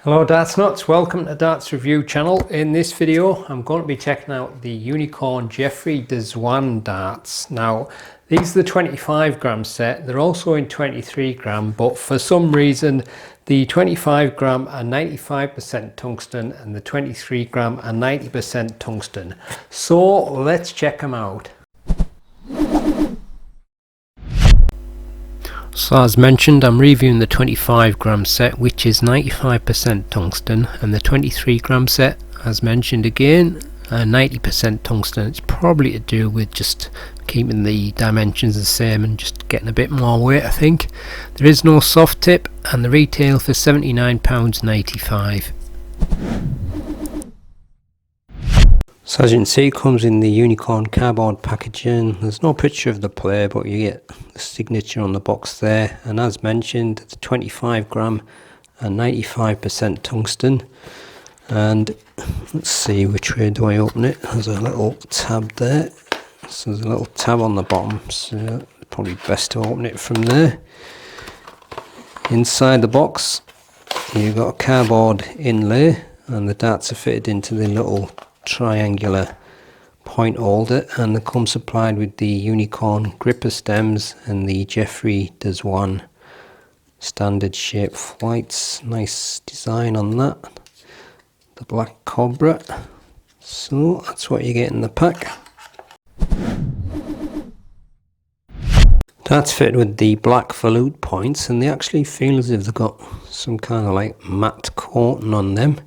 Hello Darts Nuts, welcome to Darts Review channel. In this video I'm going to be checking out the Unicorn Jeffrey de Zwaan darts. Now these are the 25 gram set, they're also in 23 gram, but for some reason the 25 gram are 95% tungsten and the 23 gram are 90% tungsten. So let's check them out. So as mentioned, I'm reviewing the 25 gram set, which is 95% tungsten, and the 23 gram set, as mentioned again, 90% tungsten. It's probably to do with just keeping the dimensions the same and just getting a bit more weight, I think. There is no soft tip, and the retail for £79.95. So as you can see, it comes in the Unicorn cardboard packaging. There's no picture of the player, but you get the signature on the box there. And as mentioned, the 25 gram and 95% tungsten. And let's see, which way do I open it? There's a little tab there. So there's a little tab on the bottom, so probably best to open it from there. Inside the box, you've got a cardboard inlay, and the darts are fitted into the little triangular point holder, and they come supplied with the Unicorn gripper stems and the Jeffrey de Zwaan standard shape flights. Nice design on that, the black cobra. So that's what you get in the pack. That's fitted with the black volute points, and they actually feel as if they've got some kind of like matte coating on them.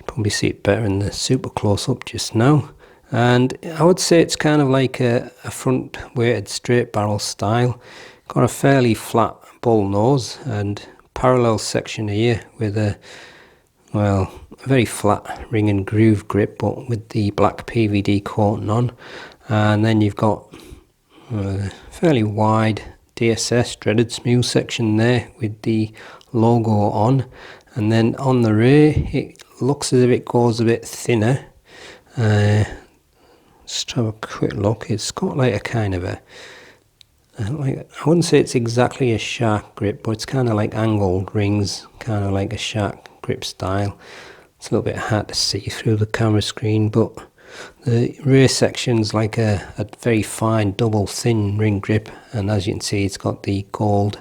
Probably see it better in the super close up just now, and I would say it's kind of like a front weighted straight barrel style. Got a fairly flat bull nose and parallel section here with a very flat ring and groove grip, but with the black PVD coating on. And then you've got a fairly wide DSS dreaded smooth section there with the logo on, and then on the rear it looks as if it goes a bit thinner. Just have a quick look. It's got like a kind of a I wouldn't say it's exactly a shark grip, but it's kind of like angled rings, kind of like a shark grip style. It's a little bit hard to see through the camera screen, but the rear section's like a very fine double thin ring grip, and as you can see it's got the gold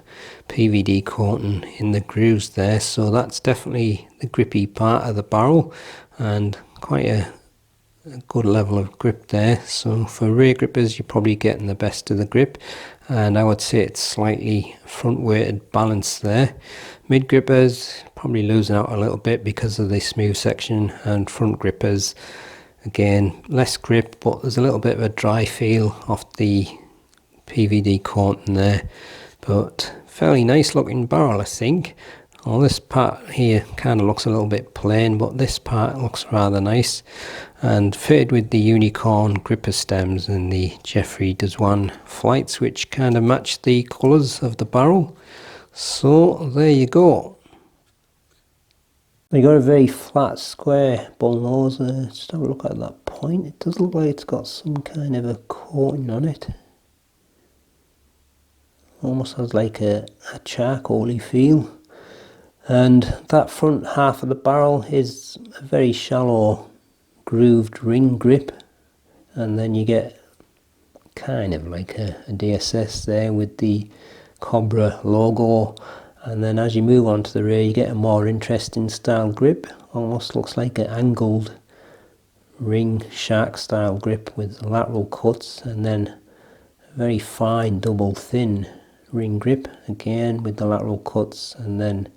PVD coating in the grooves there, so that's definitely the grippy part of the barrel and quite a good level of grip there. So for rear grippers you're probably getting the best of the grip, and I would say it's slightly front weighted balance there. Mid grippers probably losing out a little bit because of the smooth section, and front grippers again less grip, but there's a little bit of a dry feel off the PVD coating there, but fairly nice looking barrel, I think. Well, this part here kind of looks a little bit plain, but this part looks rather nice, and fitted with the Unicorn gripper stems and the Jeffrey de Zwaan flights, which kind of match the colours of the barrel. So there you go. You got a very flat square bull nose. Just have a look at that point. It does look like it's got some kind of a coating on it. Almost has like a charcoaly feel. And that front half of the barrel is a very shallow grooved ring grip, and then you get kind of like a DSS there with the Cobra logo. And then as you move on to the rear you get a more interesting style grip. Almost looks like an angled ring shark style grip with lateral cuts, and then a very fine double thin ring grip again with the lateral cuts, and then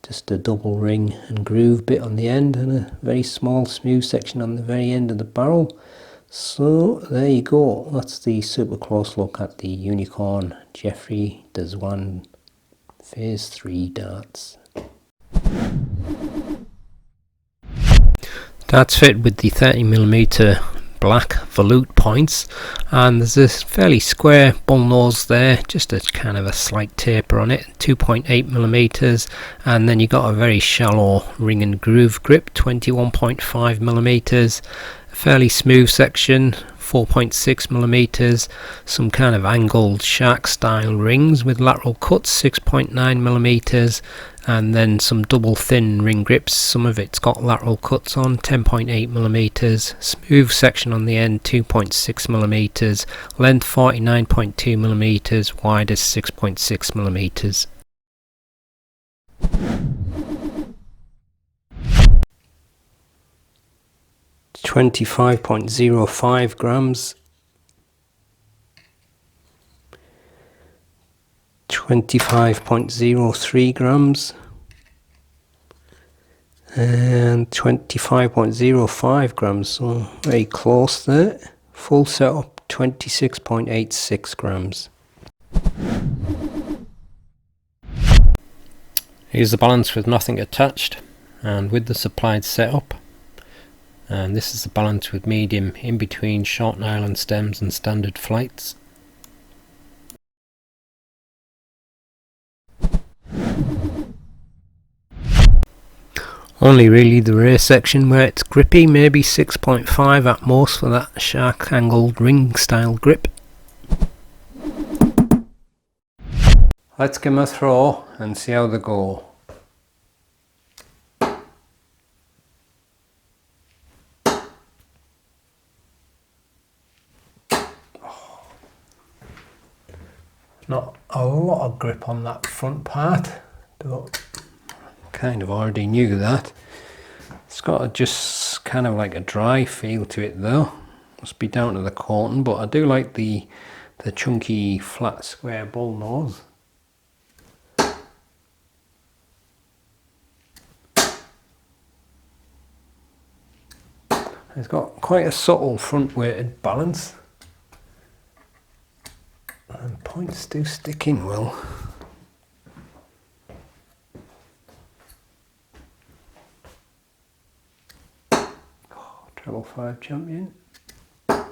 just a double ring and groove bit on the end, and a very small smooth section on the very end of the barrel. So there you go, that's the super close look at the Unicorn Jeffrey de Zwaan Phase 3 darts. Darts fit with the 30mm black volute points, and there's this fairly square bull nose there, just a kind of a slight taper on it, 2.8mm, and then you got a very shallow ring and groove grip, 21.5mm, a fairly smooth section 4.6mm, some kind of angled shark style rings with lateral cuts 6.9mm, and then some double thin ring grips. Some of it's got lateral cuts on 10.8mm, smooth section on the end 2.6mm, length 49.2mm, wide is 6.6mm. 25.05 grams, 25.03 grams, and 25.05 grams, so very close there. Full setup 26.86 grams. Here's the balance with nothing attached and with the supplied setup. And this is the balance with medium in between short nylon stems and standard flights. Only really the rear section where it's grippy, maybe 6.5 at most for that shark angled ring style grip. Let's give them a throw and see how they go. Not a lot of grip on that front part, but kind of already knew that. It's got just kind of like a dry feel to it though. Must be down to the coating, but I do like the chunky flat square bull nose. It's got quite a subtle front weighted balance. And points do stick in well. Oh, treble 5 champion. I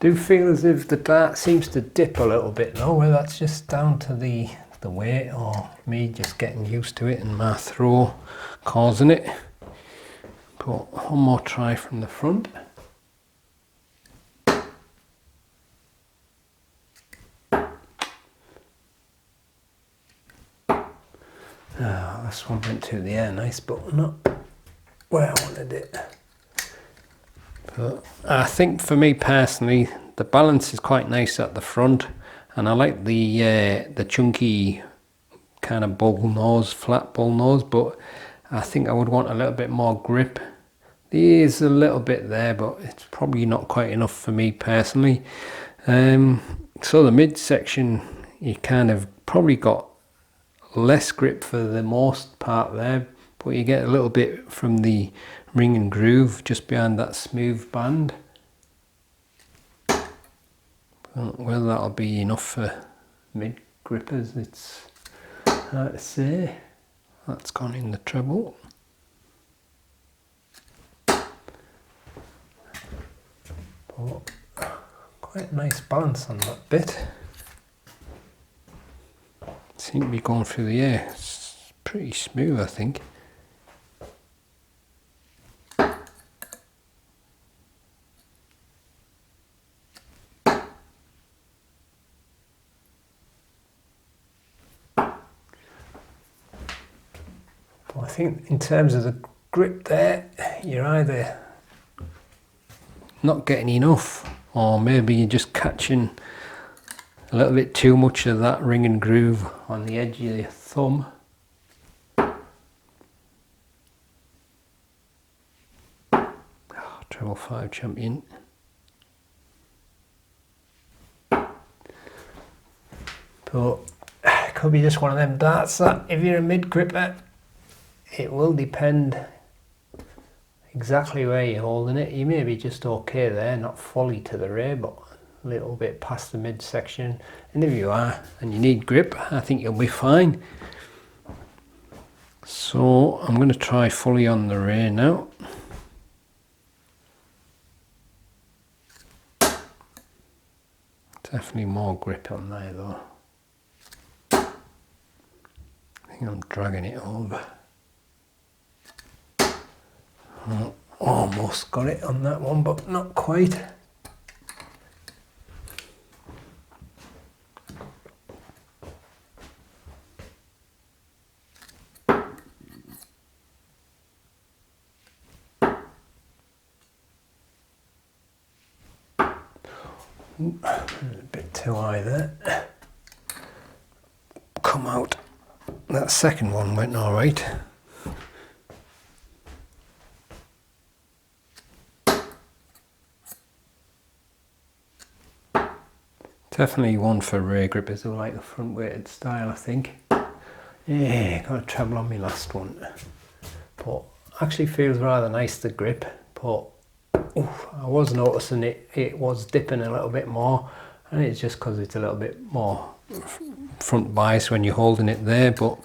do feel as if the dart seems to dip a little bit though, whether that's just down to the weight or me just getting used to it and my throw causing it. But one more try from the front. This one went to the air nice, but not where I wanted it. But I think for me personally, the balance is quite nice at the front, and I like the chunky kind of bull nose, flat bull nose, but I think I would want a little bit more grip. There is a little bit there, but it's probably not quite enough for me personally. So the mid section, you kind of probably got less grip for the most part there, but you get a little bit from the ring and groove just behind that smooth band. But whether that'll be enough for mid grippers, it's hard to say. That's gone in the treble. But quite a nice balance on that bit. Seem to be going through the air. It's pretty smooth, I think. But I think in terms of the grip there, you're either not getting enough, or maybe you're just catching a little bit too much of that ring and groove on the edge of your thumb. Oh, treble 5 champion. But it could be just one of them darts that if you're a mid gripper, it will depend exactly where you're holding it. You may be just okay there, not fully to the rear, but a little bit past the mid section. And if you are and you need grip, I think you'll be fine. So I'm going to try fully on the rear now. Definitely more grip on there though. I think I'm dragging it over. Oh, Almost got it on that one, but not quite. A bit too high there. Come out. That second one went all right. Definitely one for rear grippers who like the front weighted style, I think. Yeah, got a treble on my last one. But actually feels rather nice to grip, but I was noticing it was dipping a little bit more, and it's just because it's a little bit more front bias when you're holding it there. But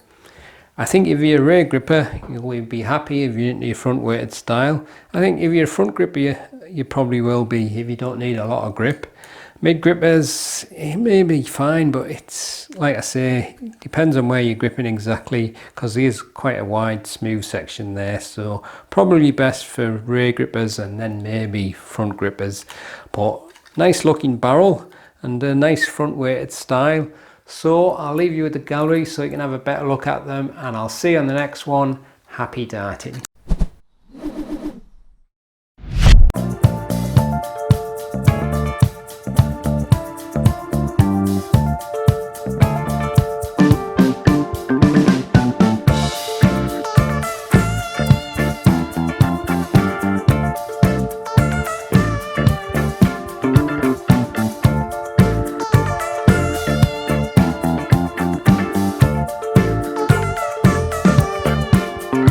I think if you're a rear gripper, you'll be happy if you're into your front weighted style. I think if you're a front gripper, you probably will be if you don't need a lot of grip. Mid grippers, it may be fine, but it's, like I say, depends on where you're gripping exactly, because there's quite a wide smooth section there, so probably best for rear grippers and then maybe front grippers. But nice looking barrel and a nice front weighted style. So I'll leave you with the gallery so you can have a better look at them, and I'll see you on the next one. Happy darting.